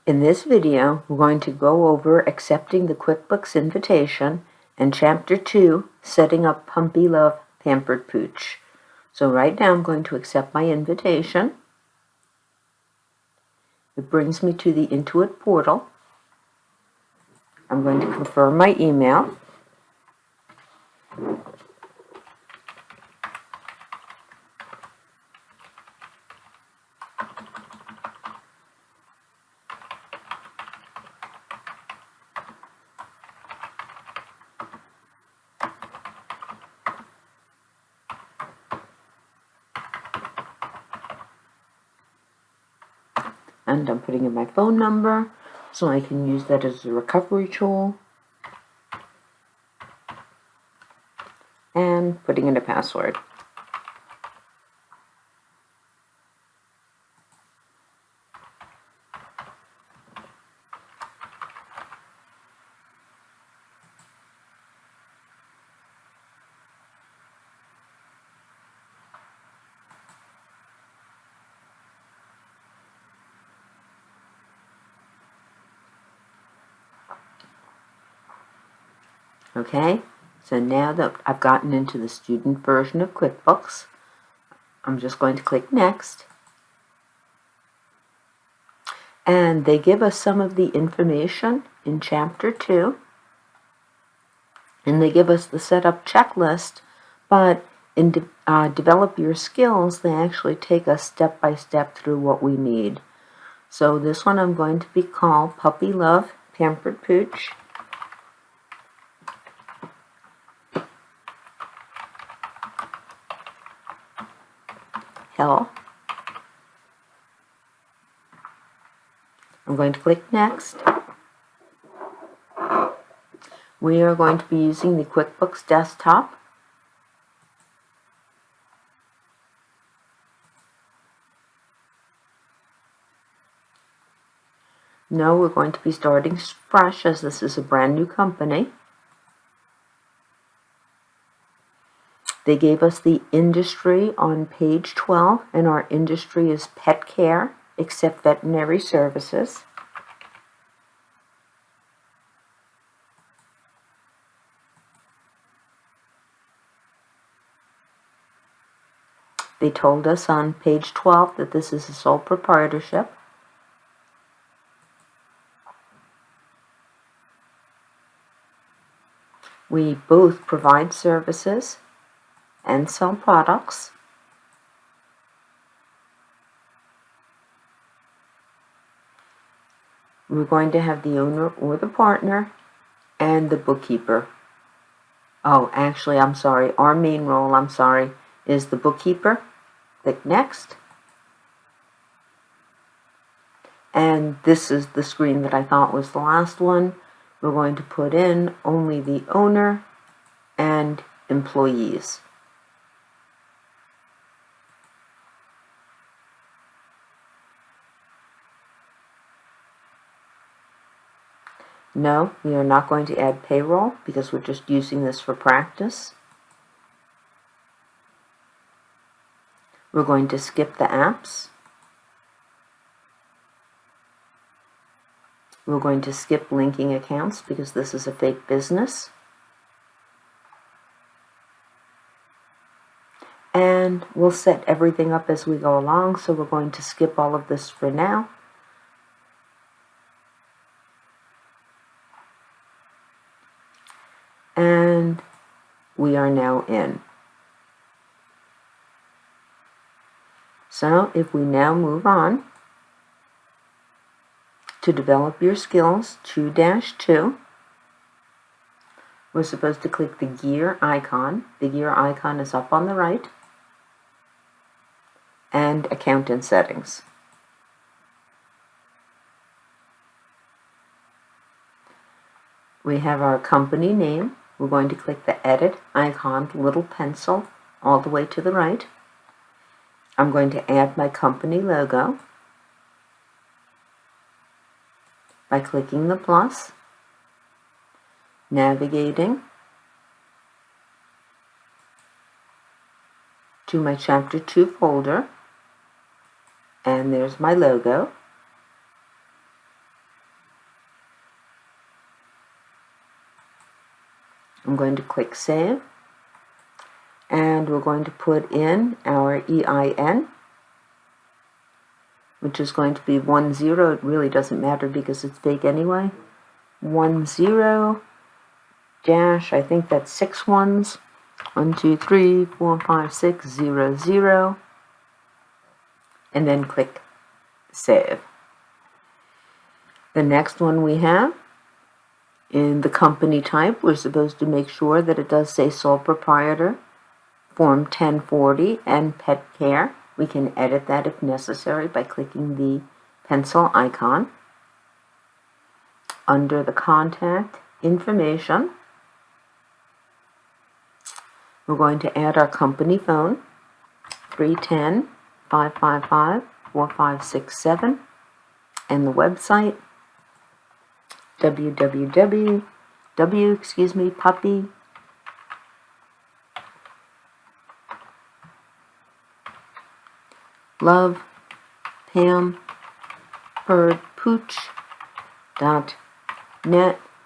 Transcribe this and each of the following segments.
In this video, we're going to go over accepting the QuickBooks invitation and Chapter 2, setting up Puppy Love Pampered Pooch. So right now I'm going to accept my invitation. It brings me to the Intuit portal. I'm going to confirm my email. And I'm putting in my phone number so I can use that as a recovery tool. And putting in a password. Okay, so now that I've gotten into the student version of QuickBooks, I'm just going to click Next. And they give us some of the information in Chapter 2. And they give us the setup checklist, but in Develop Your Skills, they actually take us step by step through what we need. So this one I'm going to be called Puppy Love Pampered Pooch. Hell. I'm going to click Next. We are going to be using the QuickBooks desktop. No, we're going to be starting fresh as this is a brand new company. They gave us the industry on page 12, and our industry is pet care, except veterinary services. They told us on page 12 that this is a sole proprietorship. We both provide services and sell products. We're going to have the owner or the partner and the bookkeeper. Oh, actually, I'm sorry. Our main role, is the bookkeeper. Click Next. And this is the screen that I thought was the last one. We're going to put in only the owner and employees. No, we are not going to add payroll because we're just using this for practice. We're going to skip the apps. We're going to skip linking accounts because this is a fake business. And we'll set everything up as we go along, so we're going to skip all of this for now. And we are now in. So if we now move on to Develop Your Skills 2-2, we're supposed to click the gear icon. The gear icon is up on the right. And Account and Settings. We have our company name. We're going to click the Edit icon, the little pencil, all the way to the right. I'm going to add my company logo by clicking the plus, navigating to my Chapter 2 folder, and there's my logo. I'm going to click Save, and we're going to put in our EIN, which is going to be 10. It really doesn't matter because it's big anyway. 10 dash, I think that's 6 ones. 1, 2, 3, 4, 5, 6, 0, 0. And then click Save. The next one we have, in the company type, we're supposed to make sure that it does say sole proprietor, Form 1040, and pet care. We can edit that if necessary by clicking the pencil icon. Under the contact information, we're going to add our company phone, 310-555-4567, and the website, puppy love Pam Bird Pooch.net,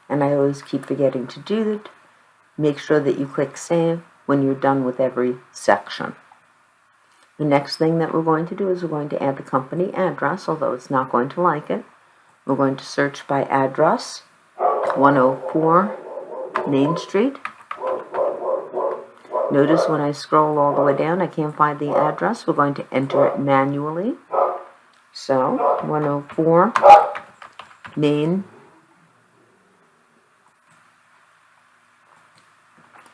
and I always keep forgetting to do that. Make sure that you click Save when you're done with every section. The next thing that we're going to do is we're going to add the company address, although it's not going to like it. We're going to search by address, 104 Main Street. Notice when I scroll all the way down, I can't find the address. We're going to enter it manually. So, 104 Main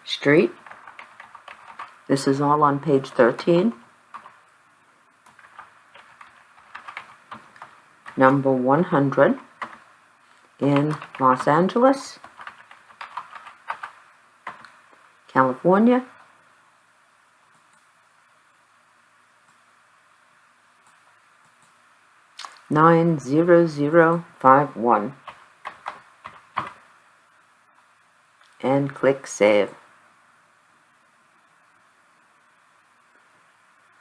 Street. This is all on page 13. Number 100 in Los Angeles, California. (90051), and click Save.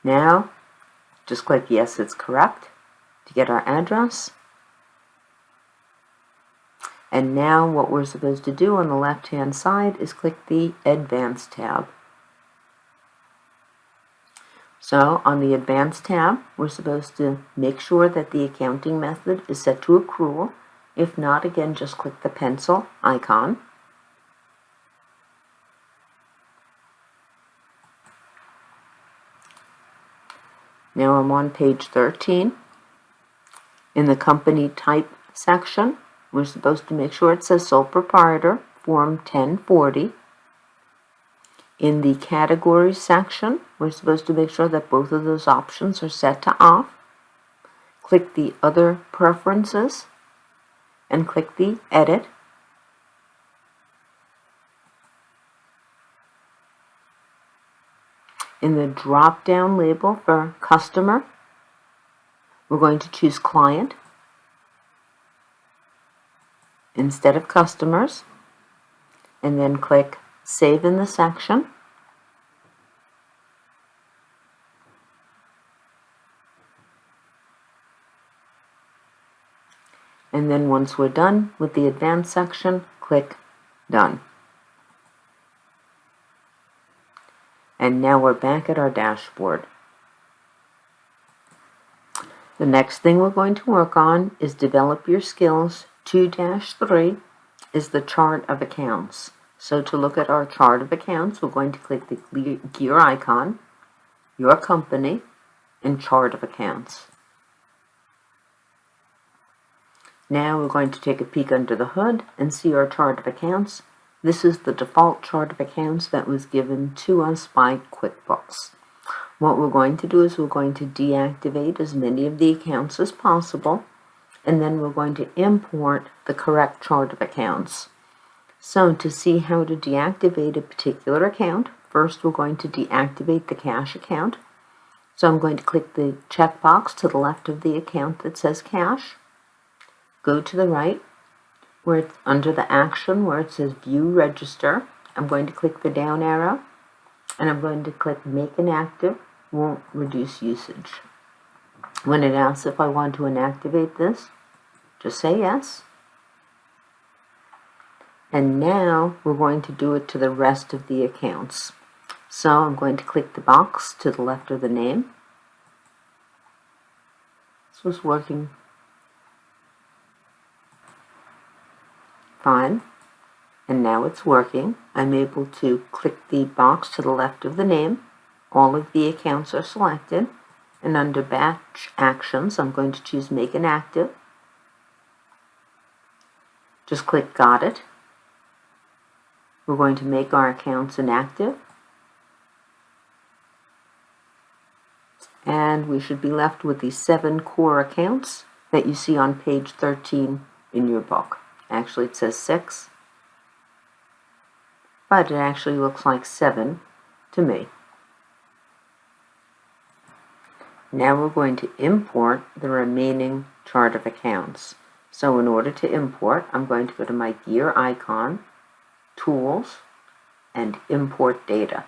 Now, just click Yes, it's correct to get our address. And now what we're supposed to do on the left-hand side is click the Advanced tab. So on the Advanced tab, we're supposed to make sure that the accounting method is set to accrual. If not, again, just click the pencil icon. Now I'm on page 13. In the company type section, we're supposed to make sure it says sole proprietor, Form 1040. In the categories section, we're supposed to make sure that both of those options are set to off. Click the Other Preferences and click the Edit. In the drop-down label for Customer, we're going to choose Client instead of Customers, and then click Save in the section. And then once we're done with the Advanced section, click Done. And now we're back at our dashboard. The next thing we're going to work on is Develop Your Skills 2-3 is the Chart of Accounts. So to look at our Chart of Accounts, we're going to click the gear icon, Your Company, and Chart of Accounts. Now we're going to take a peek under the hood and see our Chart of Accounts. This is the default Chart of Accounts that was given to us by QuickBooks. What we're going to do is we're going to deactivate as many of the accounts as possible, and then we're going to import the correct Chart of Accounts. So to see how to deactivate a particular account, first we're going to deactivate the cash account. So I'm going to click the checkbox to the left of the account that says cash. Go to the right, where it's under the action where it says View Register. I'm going to click the down arrow, and I'm going to click Make Inactive, won't reduce usage. When it asks if I want to inactivate this, just say yes. And now we're going to do it to the rest of the accounts. So I'm going to click the box to the left of the name. This was working fine, and now it's working. I'm able to click the box to the left of the name. All of the accounts are selected, and under Batch Actions, I'm going to choose Make Inactive. Just click Got It. We're going to make our accounts inactive, and we should be left with the 7 core accounts that you see on page 13 in your book. Actually, it says 6, but it actually looks like 7 to me. Now we're going to import the remaining chart of accounts. So in order to import, I'm going to go to my gear icon, Tools, and Import Data.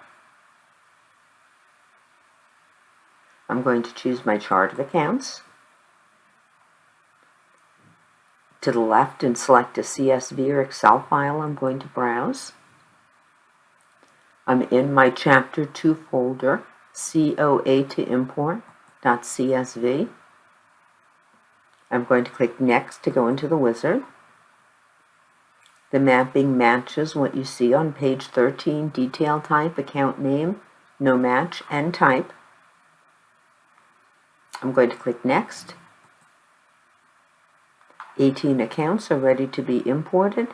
I'm going to choose my chart of accounts. To the left and select a CSV or Excel file I'm going to browse. I'm in my Chapter 2 folder, COA to import.csv. I'm going to click Next to go into the wizard. The mapping matches what you see on page 13, detail type, account name, no match, and type. I'm going to click Next. 18 accounts are ready to be imported.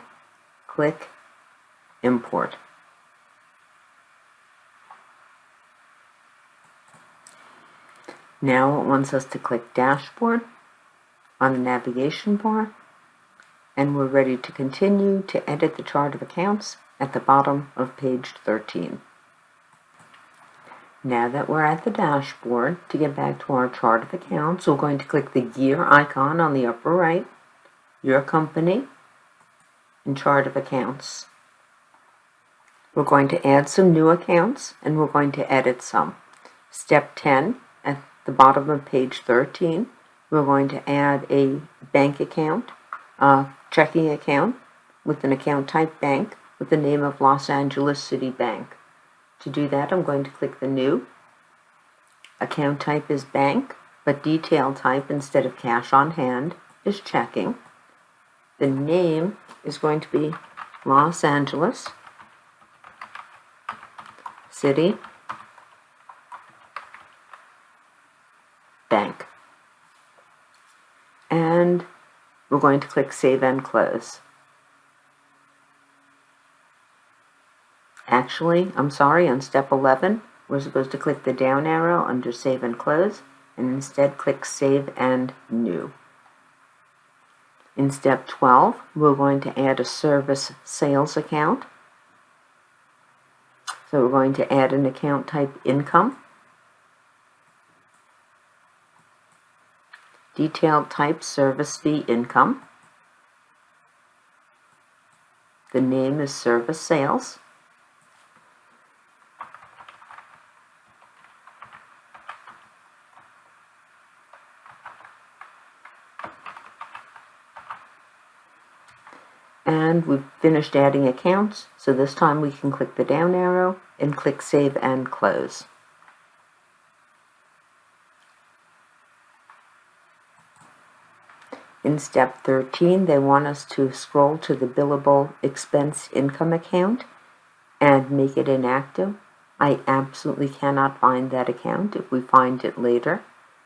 Click Import. Now it wants us to click Dashboard on the navigation bar, and we're ready to continue to edit the chart of accounts at the bottom of page 13. Now that we're at the dashboard, to get back to our chart of accounts, we're going to click the gear icon on the upper right, Your Company, and Chart of Accounts. We're going to add some new accounts, and we're going to edit some. Step 10, at the bottom of page 13, we're going to add a bank account, a checking account with an account type bank with the name of Los Angeles City Bank. To do that, I'm going to click the New. Account type is bank, but detail type instead of cash on hand is checking. The name is going to be Los Angeles City Bank. And we're going to click Save and Close. Actually, I'm sorry, on step 11, we're supposed to click the down arrow under Save and Close, and instead click Save and New. In step 12, we're going to add a service sales account. So we're going to add an account type Income. Detailed type Service Fee Income. The name is Service Sales. And we've finished adding accounts, so this time we can click the down arrow and click Save and Close. In step 13, they want us to scroll to the billable expense income account and make it inactive. I absolutely cannot find that account. If we find it later,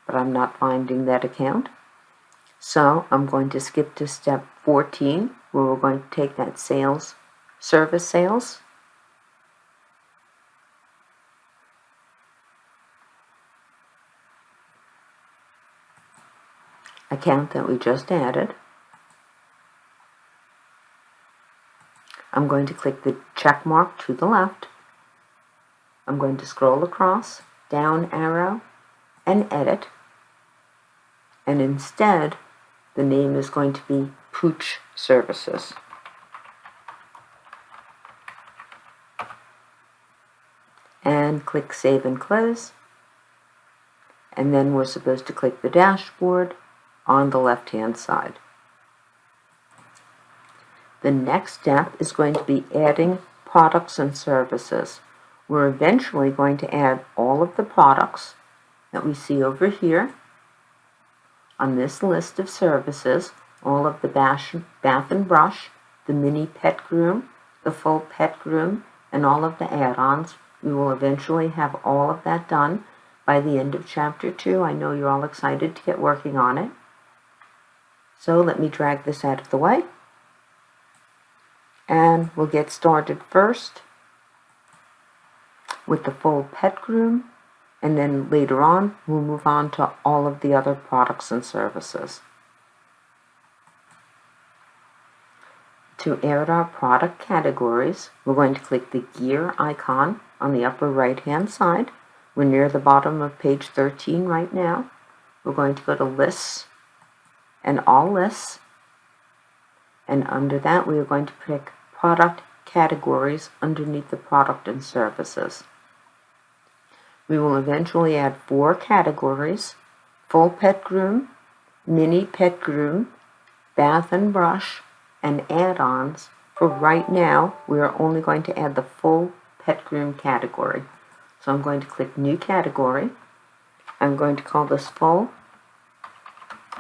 but I'm not finding that account. So I'm going to skip to step 14, where we're going to take that service sales, account that we just added. I'm going to click the check mark to the left. I'm going to scroll across, down arrow, and edit. And instead, the name is going to be Pooch Services. And click Save and Close. And then we're supposed to click the dashboard on the left-hand side. The next step is going to be adding products and services. We're eventually going to add all of the products that we see over here on this list of services, all of the bath and brush, the mini pet groom, the full pet groom, and all of the add-ons. We will eventually have all of that done by the end of Chapter 2. I know you're all excited to get working on it. So let me drag this out of the way. And we'll get started first with the full pet groom, and then later on we'll move on to all of the other products and services. To add our product categories, we're going to click the gear icon on the upper right hand side. We're near the bottom of page 13 right now. We're going to go to Lists and All Lists, and under that we are going to pick Product Categories underneath the Product and Services. We will eventually add 4 categories: full pet groom, mini pet groom, bath and brush, and add-ons. For right now, we are only going to add the full pet groom category. So I'm going to click New Category. I'm going to call this Full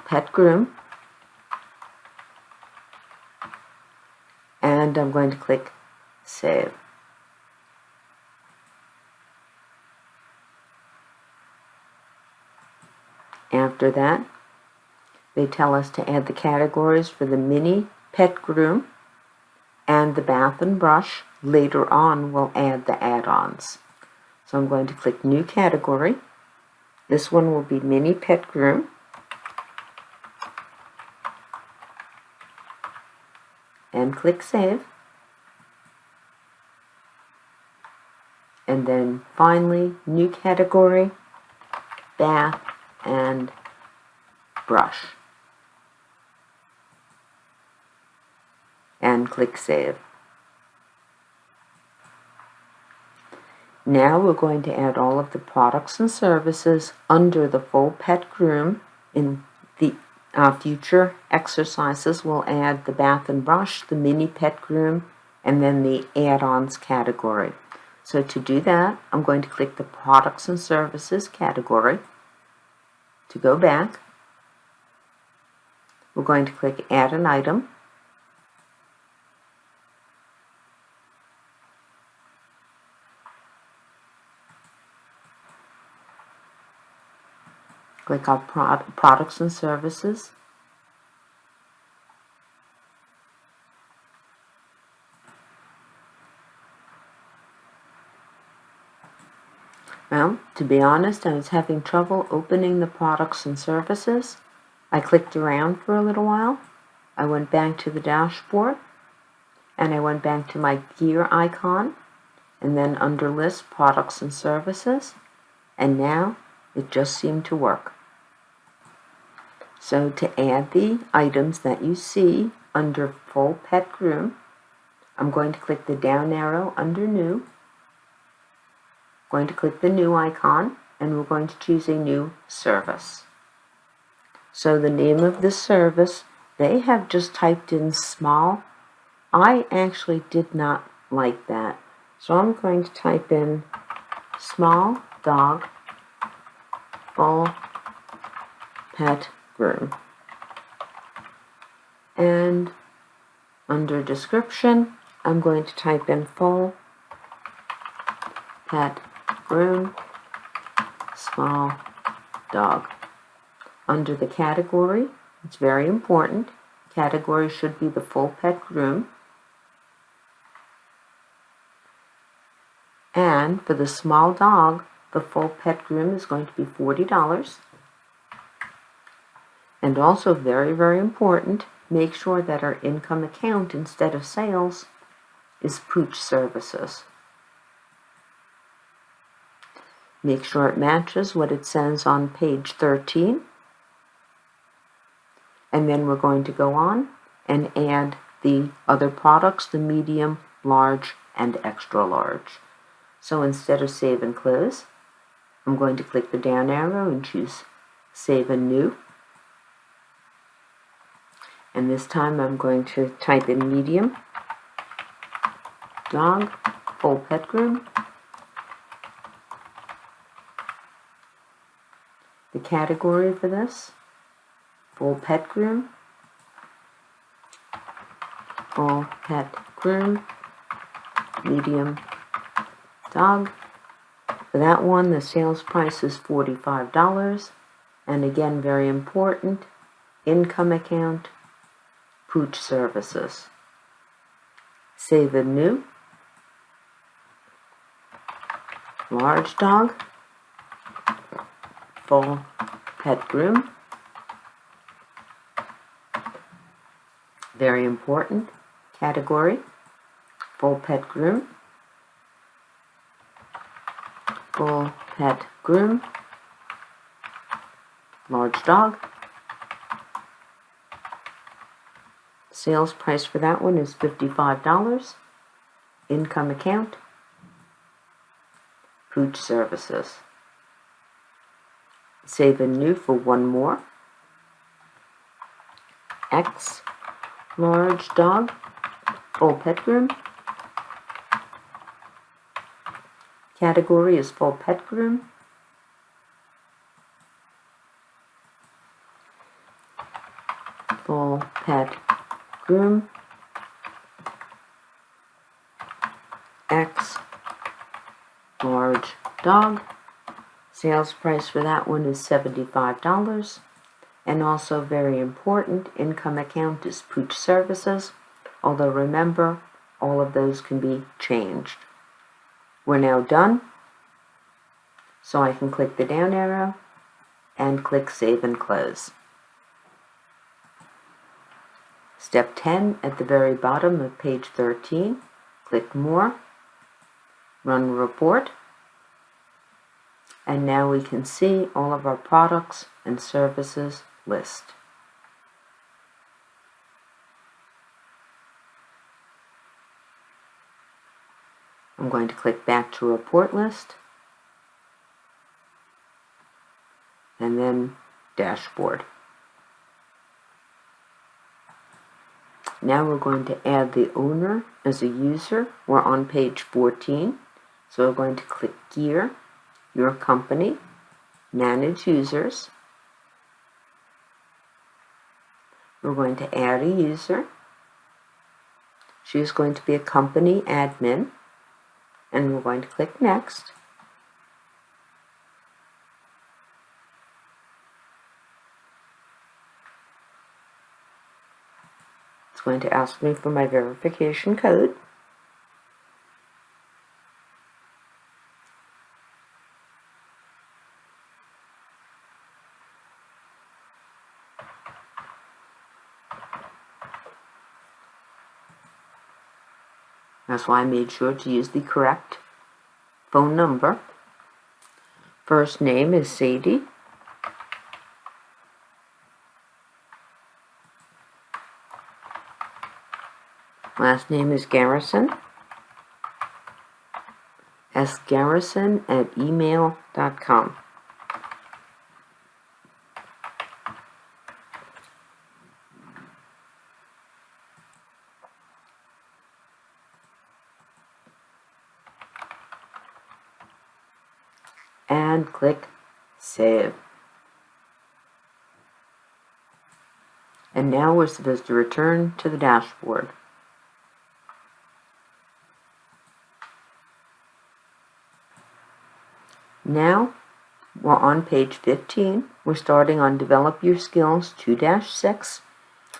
Pet Groom. And I'm going to click Save. After that, they tell us to add the categories for the mini pet groom and the bath and brush. Later on, we'll add the add-ons. So I'm going to click New Category. This one will be mini pet groom. And click Save. And then finally, New Category, bath and brush. And click Save. Now we're going to add all of the products and services under the full pet groom. In the future exercises, we'll add the bath and brush, the mini pet groom, and then the add-ons category. So to do that, I'm going to click the Products and Services category. To go back, we're going to click Add an Item. Click on Products and Services. Well, to be honest, I was having trouble opening the products and services. I clicked around for a little while. I went back to the dashboard, and I went back to my gear icon, and then under List, Products and Services, and now it just seemed to work. So to add the items that you see under Full Pet Groom, I'm going to click the down arrow under New. Going to click the New icon, and we're going to choose a new service. So the name of this service, they have just typed in small. I actually did not like that. So I'm going to type in small dog full pet groom. And under description, I'm going to type in full pet groom, small dog. Under the category, it's very important. Category should be the full pet groom. And for the small dog, the full pet groom is going to be $40. And also very, very important, make sure that our income account instead of sales is Pooch Services. Make sure it matches what it says on page 13. And then we're going to go on and add the other products, the medium, large, and extra large. So instead of Save and Close, I'm going to click the down arrow and choose Save and New. And this time I'm going to type in medium, dog, full pet groom. The category for this, full pet groom, full pet groom, medium, dog. For that one, the sales price is $45. And again, very important, income account, Pooch Services. Save and new. Large dog, full pet groom. Very important, category, full pet groom, full pet groom, large dog. Sales price for that one is $55. Income account, Pooch Services. Save and new for one more. X, large dog, full pet groom. Category is full pet groom. Full pet groom. X, large dog. Sales price for that one is $75. And also very important, income account is Pooch Services. Although remember, all of those can be changed. We're now done. So I can click the down arrow and click Save and Close. Step 10 at the very bottom of page 13. Click More. Run Report. And now we can see all of our products and services list. I'm going to click back to Report List and then Dashboard. Now we're going to add the owner as a user. We're on page 14, so we're going to click Gear, Your Company, Manage Users. We're going to add a user. She's going to be a company admin, and we're going to click Next. It's going to ask me for my verification code. That's why I made sure to use the correct phone number. First name is Sadie. Last name is Garrison. sgarrison@email.com. And click Save. And now we're supposed to return to the dashboard. Now we're on page 15. We're starting on Develop Your Skills 2-6.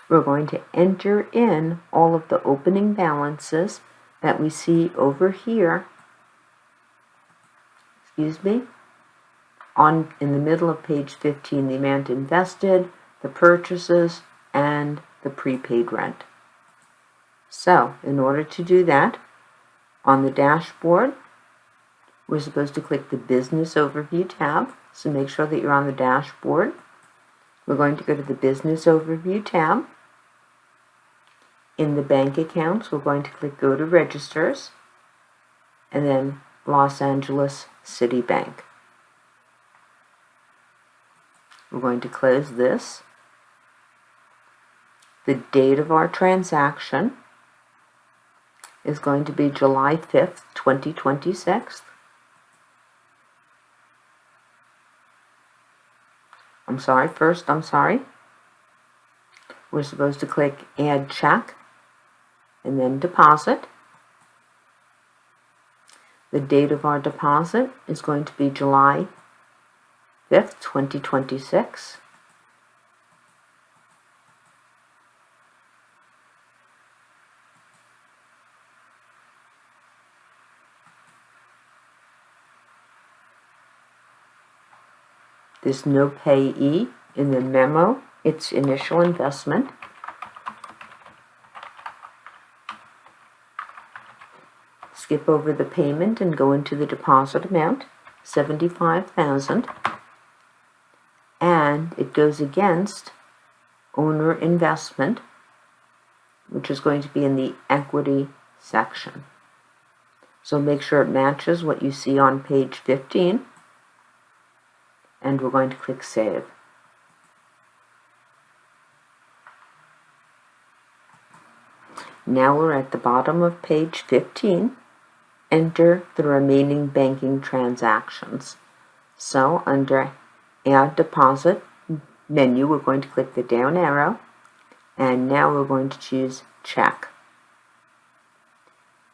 We're going to enter in all of the opening balances that we see over here. In the middle of page 15, the amount invested, the purchases, and the prepaid rent. So, in order to do that, on the dashboard, we're supposed to click the Business Overview tab. So make sure that you're on the dashboard. We're going to go to the Business Overview tab. In the bank accounts, we're going to click Go to Registers, and then Los Angeles City Bank. We're going to close this. The date of our transaction is going to be July 5th, 2026. I'm sorry. We're supposed to click Add Check and then Deposit. The date of our deposit is going to be July 5th, 2026. There's no payee in the memo. It's initial investment. Skip over the payment and go into the deposit amount, $75,000, and it goes against owner investment, which is going to be in the equity section. So make sure it matches what you see on page 15, and we're going to click Save. Now we're at the bottom of page 15. Enter the remaining banking transactions. So under Add Deposit menu, we're going to click the down arrow, and now we're going to choose Check.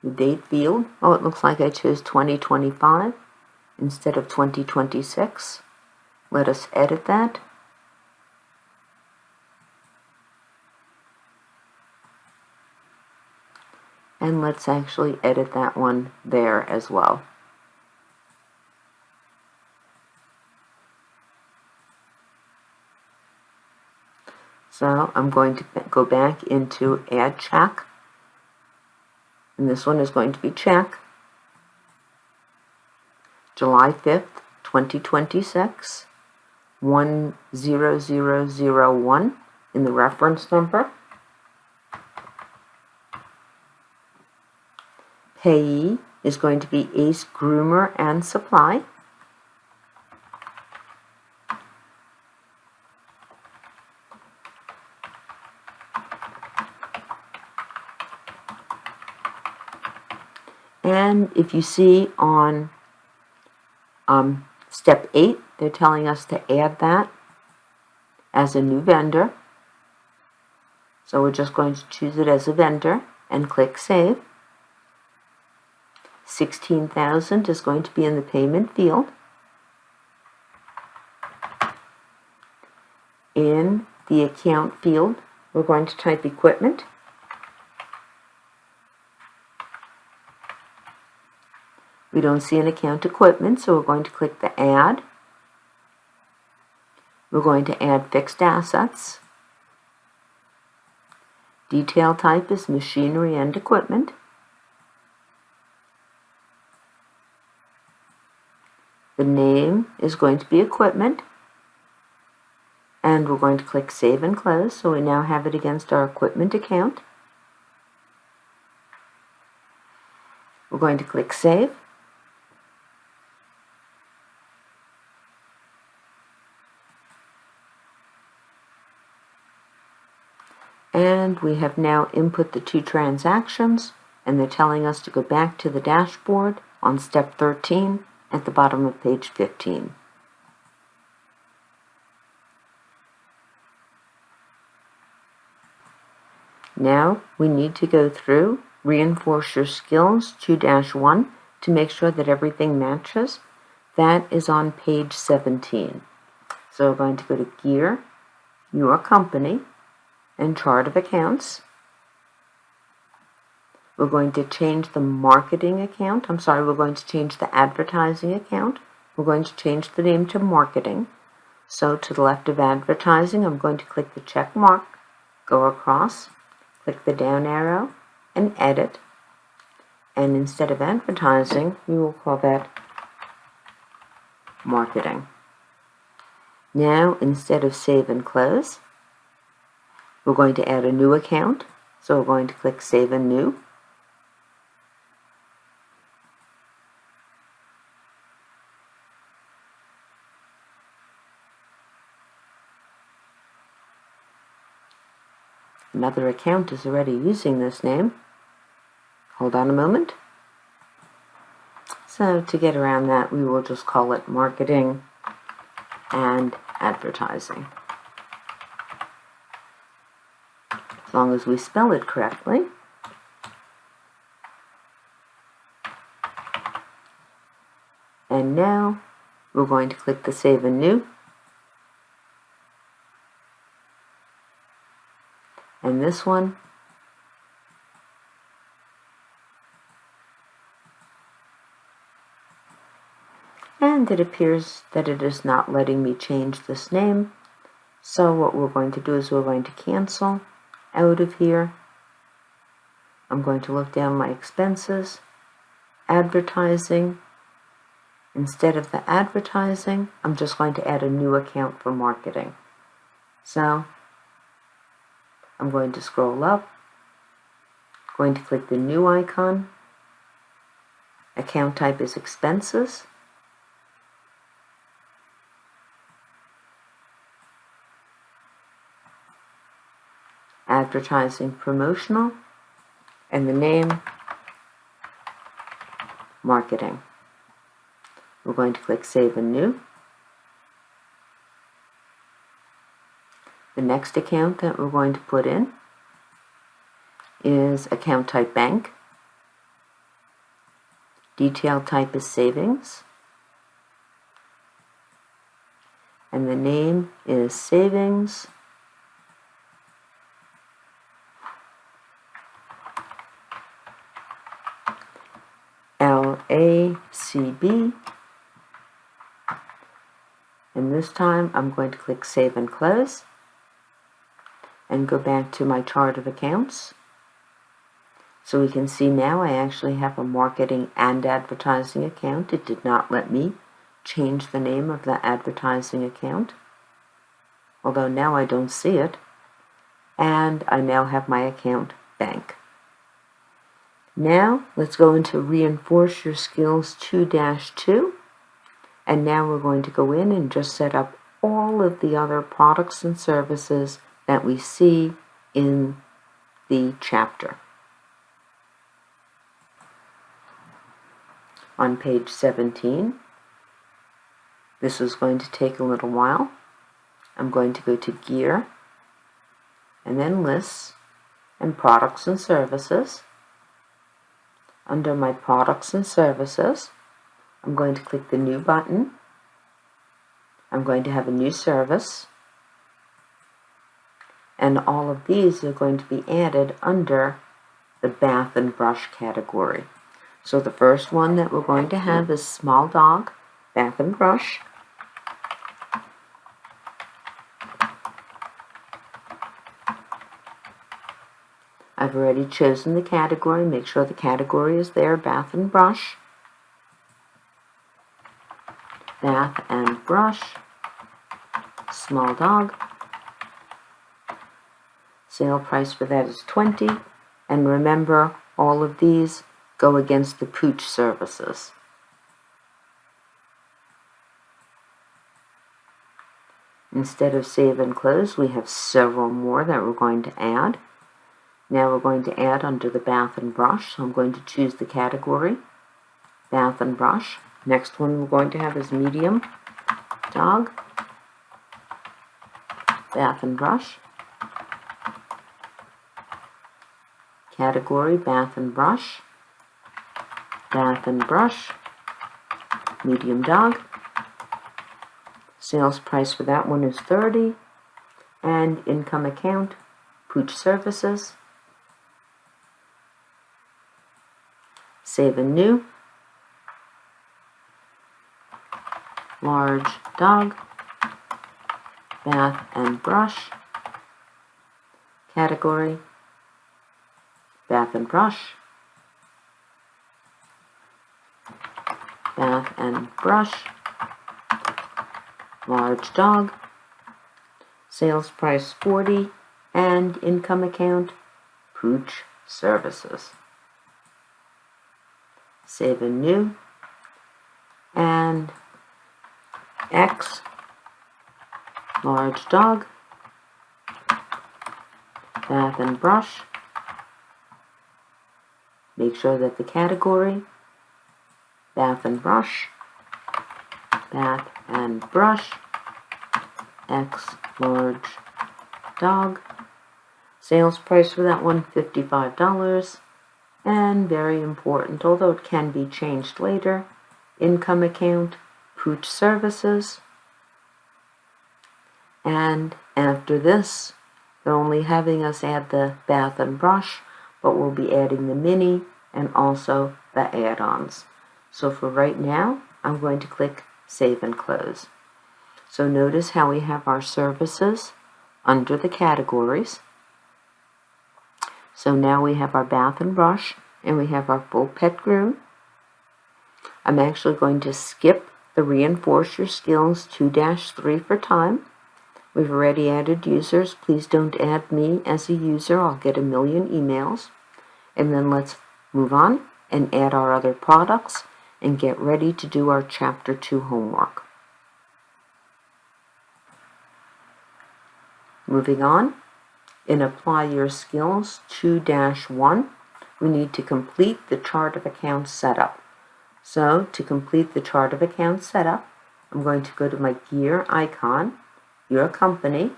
The date field, it looks like I chose 2025 instead of 2026. Let us edit that. And let's actually edit that one there as well. So I'm going to go back into Add Check. And this one is going to be check. July 5th, 2026. 10001 in the reference number. Payee is going to be Ace Groomer and Supply. And if you see on step 8, they're telling us to add that as a new vendor. So we're just going to choose it as a vendor and click Save. 16,000 is going to be in the payment field. In the account field, we're going to type equipment. We don't see an account equipment, so we're going to click the Add. We're going to add fixed assets. Detail type is machinery and equipment. The name is going to be equipment. And we're going to click Save and Close, so we now have it against our equipment account. We're going to click Save. And we have now input the two transactions, and they're telling us to go back to the dashboard on step 13 at the bottom of page 15. Now we need to go through Reinforce Your Skills 2-1 to make sure that everything matches. That is on page 17. So we're going to go to Gear, Your Company, and Chart of Accounts. We're going to change the marketing account. We're going to change the advertising account. We're going to change the name to marketing. So to the left of advertising, I'm going to click the check mark, go across, click the down arrow, and edit. And instead of advertising, we will call that marketing. Now, instead of Save and Close, we're going to add a new account. So we're going to click Save and New. another account is already using this name. Hold on a moment. So to get around that, we will just call it marketing and advertising. As long as we spell it correctly. And now we're going to click the Save and New. And this one, and it appears that it is not letting me change this name. So what we're going to do is we're going to cancel out of here. I'm going to look down my expenses, advertising. Instead of the advertising, I'm just going to add a new account for marketing. So I'm going to scroll up, going to click the new icon. Account type is expenses. Advertising promotional, and the name marketing. We're going to click Save and New. The next account that we're going to put in is account type bank. Detail type is savings. And the name is savings. LACB. And this time I'm going to click Save and Close and go back to my chart of accounts. So we can see now I actually have a marketing and advertising account. It did not let me change the name of the advertising account, although now I don't see it. And I now have my account bank. Now let's go into Reinforce Your Skills 2-2. And now we're going to go in and just set up all of the other products and services that we see in the chapter. On page 17, this is going to take a little while. I'm going to go to Gear, and then Lists, and Products and Services. Under my Products and Services, I'm going to click the New button. I'm going to have a new service. And all of these are going to be added under the bath and brush category. So the first one that we're going to have is Small Dog Bath and Brush. I've already chosen the category. Make sure the category is there, Bath and Brush. Bath and Brush, Small Dog. Sale price for that is $20. And remember, all of these go against the Pooch services. Instead of Save and Close, we have several more that we're going to add. Now we're going to add under the Bath and Brush. So I'm going to choose the category, Bath and Brush. Next one we're going to have is Medium Dog, Bath and Brush. Category, Bath and Brush, Bath and Brush, Medium Dog. Sales price for that one is $30. And income account, Pooch Services. Save and New. Large Dog, Bath and Brush. Category, Bath and Brush, Bath and Brush, Large Dog. Sales price $40, and income account, Pooch Services. Save and New, and X, Large Dog, bath and brush. Make sure that the category, bath and brush, X large dog. Sales price for that one, $55. And very important, although it can be changed later, income account, Pooch Services. And after this, they're only having us add the bath and brush, but we'll be adding the mini and also the add-ons. So for right now, I'm going to click Save and Close. So notice how we have our services under the categories. So now we have our bath and brush, and we have our full pet groom. I'm actually going to skip the Reinforce Your Skills 2-3 for time. We've already added users. Please don't add me as a user. I'll get a million emails. And then let's move on and add our other products and get ready to do our Chapter 2 homework. Moving on, in Apply Your Skills 2-1, we need to complete the Chart of Accounts setup. So to complete the Chart of Accounts setup, I'm going to go to my gear icon, Your Company,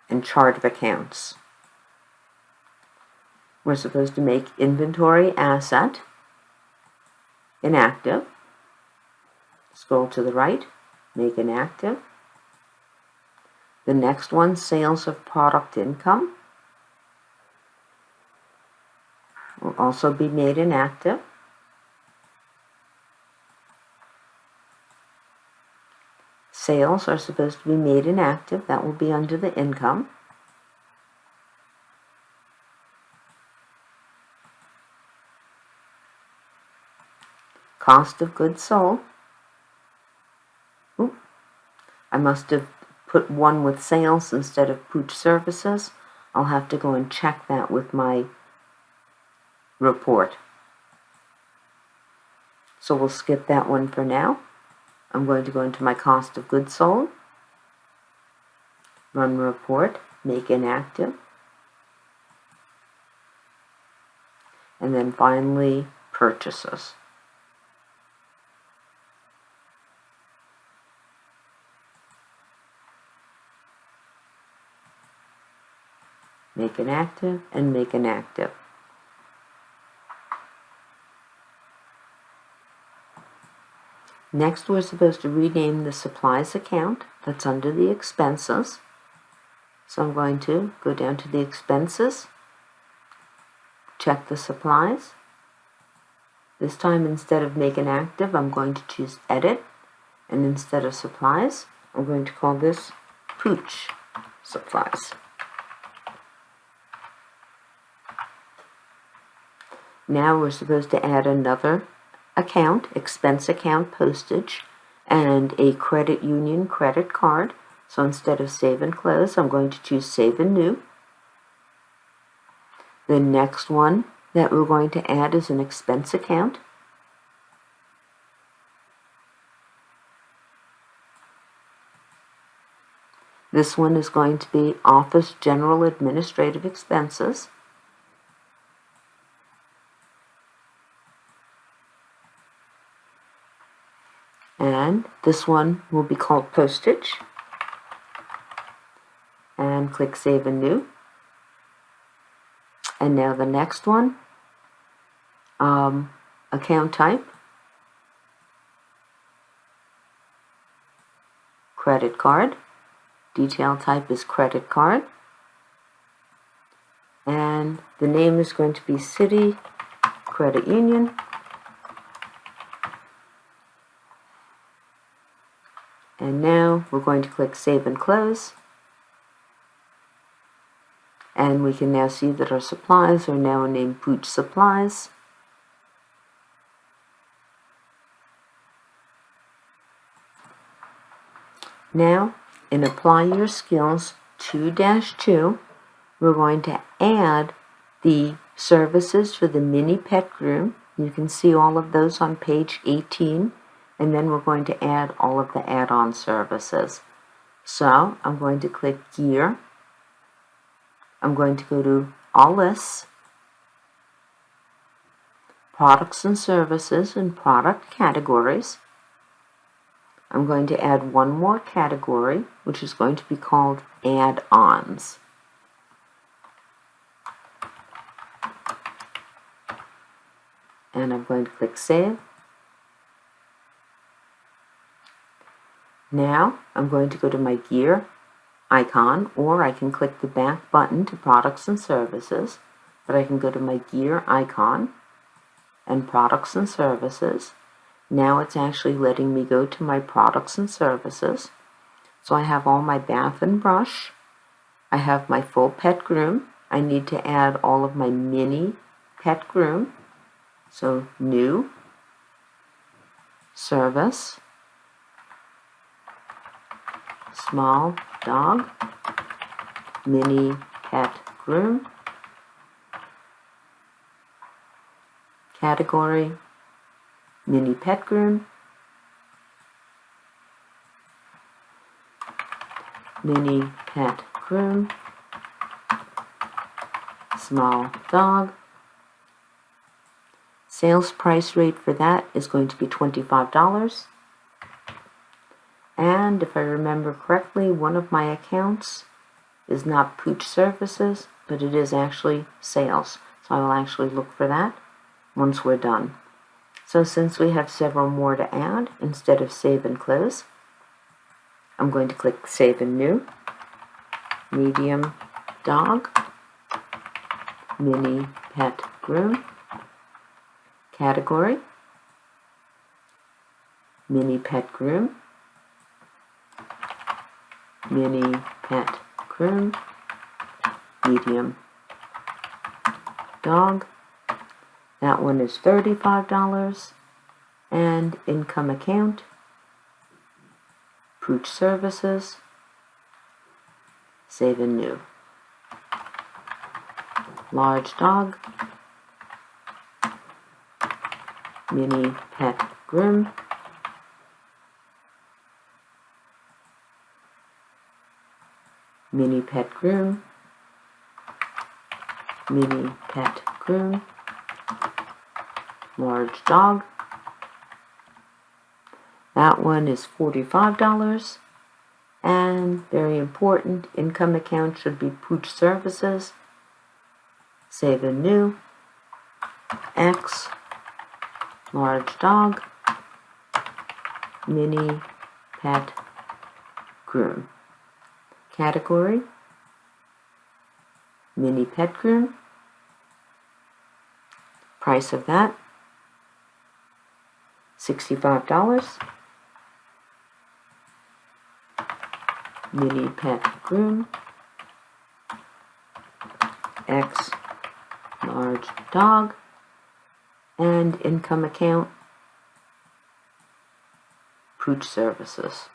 and Chart of Accounts. We're supposed to make Inventory Asset inactive. Scroll to the right, make inactive. The next one, Sales of Product Income, will also be made inactive. Sales are supposed to be made inactive. That will be under the income. Cost of goods sold. I must have put one with sales instead of Pooch Services. I'll have to go and check that with my report. So we'll skip that one for now. I'm going to go into my cost of goods sold, run report, make inactive, and then finally purchases. Make inactive and make inactive. Next, we're supposed to rename the supplies account that's under the expenses. So I'm going to go down to the expenses, check the supplies. This time, instead of make inactive, I'm going to choose edit, and instead of supplies, I'm going to call this Pooch Supplies. Now we're supposed to add another account, expense account postage, and a credit union credit card. So instead of Save and Close, I'm going to choose Save and New. The next one that we're going to add is an expense account. This one is going to be Office General Administrative Expenses. And this one will be called Postage. And click Save and New. And now the next one, account type, credit card. Detail type is credit card. And the name is going to be City Credit Union. And now we're going to click Save and Close. And we can now see that our supplies are now named Pooch Supplies. Now, in Apply Your Skills 2-2, we're going to add the services for the mini pet groom. You can see all of those on page 18. And then we're going to add all of the add-on services. So I'm going to click Gear, I'm going to go to All Lists, Products and Services, and Product Categories. I'm going to add one more category, which is going to be called Add-ons. And I'm going to click Save. Now I'm going to go to my gear icon, or I can click the back button to Products and Services, but I can go to my gear icon and Products and Services. Now it's actually letting me go to my Products and Services. So I have all my bath and brush. I have my full pet groom. I need to add all of my mini pet groom. So New, Service, Small Dog, Mini Pet Groom, Category, Mini Pet Groom, Mini Pet Groom, Small Dog. Sales price rate for that is going to be $25. And if I remember correctly, one of my accounts is not Pooch Services, but it is actually Sales. So I will actually look for that once we're done. So since we have several more to add, instead of Save and Close, I'm going to click Save and New, Medium Dog, Mini Pet Groom, Category, Mini Pet Groom, Mini Pet Groom, Medium Dog. That one is $35. And income account, Pooch Services, Save and New. Large Dog, Mini Pet Groom, Mini Pet Groom, Mini Pet Groom, Large Dog. That one is $45. And very important, income account should be Pooch Services, Save and New, X, Large Dog, Mini Pet Groom. Category, Mini Pet Groom. Price of that, $65. Mini Pet Groom, X, Large Dog, and income account, Pooch Services.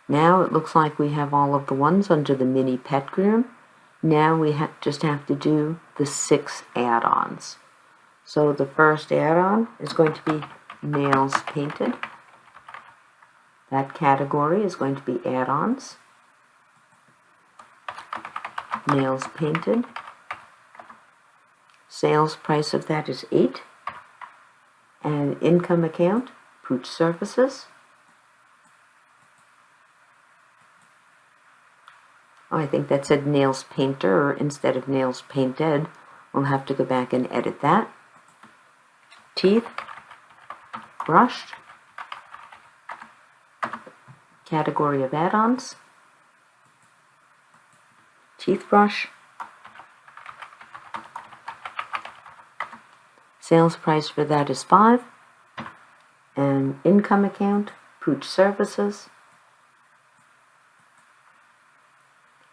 Now it looks like we have all of the ones under the Mini Pet Groom. Now we just have to do the 6 add-ons. So the first add-on is going to be Nails Painted. That category is going to be add-ons. Nails Painted. Sales price of that is $8. And income account, Pooch Services. Oh, I think that said Nails Painter instead of Nails Painted. We'll have to go back and edit that. Teeth, Brushed. Category of add-ons, Teeth Brush. Sales price for that is $5. And income account, Pooch Services.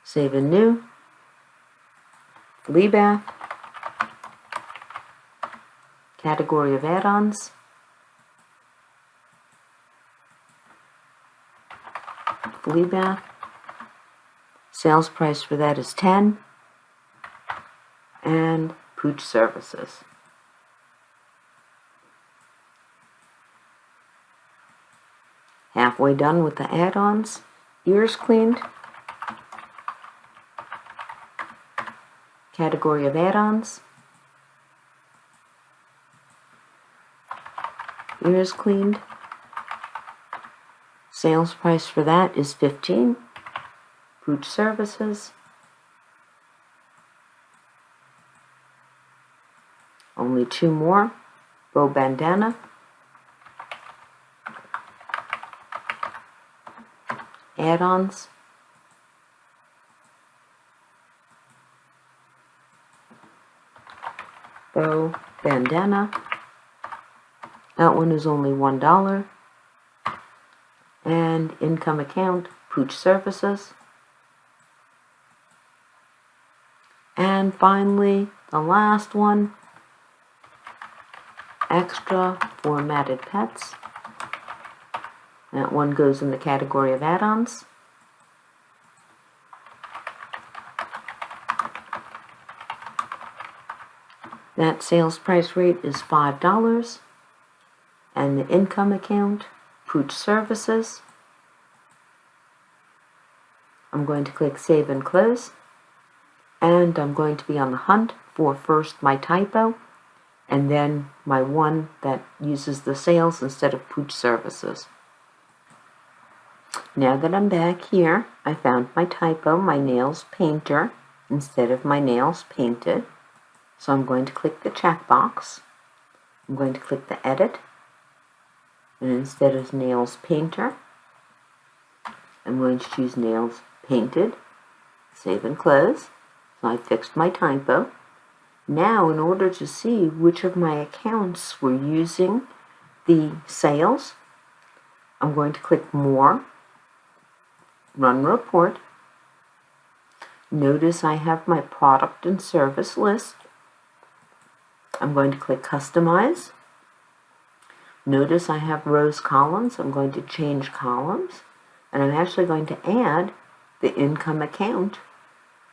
Save and New, Flea Bath. Category of add-ons, Flea Bath. Sales price for that is $10. And Pooch Services. Halfway done with the add-ons. Ears cleaned. category of add-ons. Ears cleaned. Sales price for that is $15. Food services. Only 2 more. Bow bandana. Add-ons. Bow bandana. That one is only $1. And income account, pooch services. And finally, the last one, extra formatted pets. That one goes in the category of add-ons. That sales price rate is $5. And the income account, pooch services. I'm going to click Save and Close. And I'm going to be on the hunt for first my typo, and then my one that uses the sales instead of pooch services. Now that I'm back here, I found my typo, my nails painter, instead of my nails painted. So I'm going to click the checkbox. I'm going to click the edit. And instead of nails painter, I'm going to choose nails painted. Save and close. So I fixed my typo. Now, in order to see which of my accounts were using the sales, I'm going to click More, Run Report. Notice I have my product and service list. I'm going to click Customize. Notice I have rows, columns. I'm going to change columns. And I'm actually going to add the income account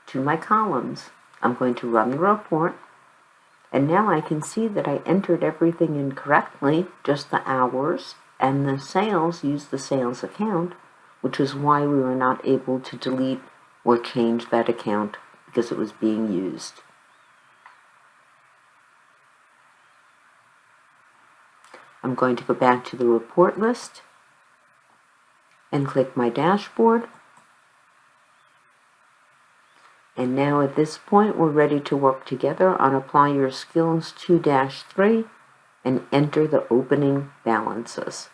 to my columns. I'm going to run the report. And now I can see that I entered everything in correctly, just the hours, and the sales used the sales account, which is why we were not able to delete or change that account because it was being used. I'm going to go back to the report list and click my dashboard. And now at this point we're ready to work together on Apply Your Skills 2-3 and enter the opening balances.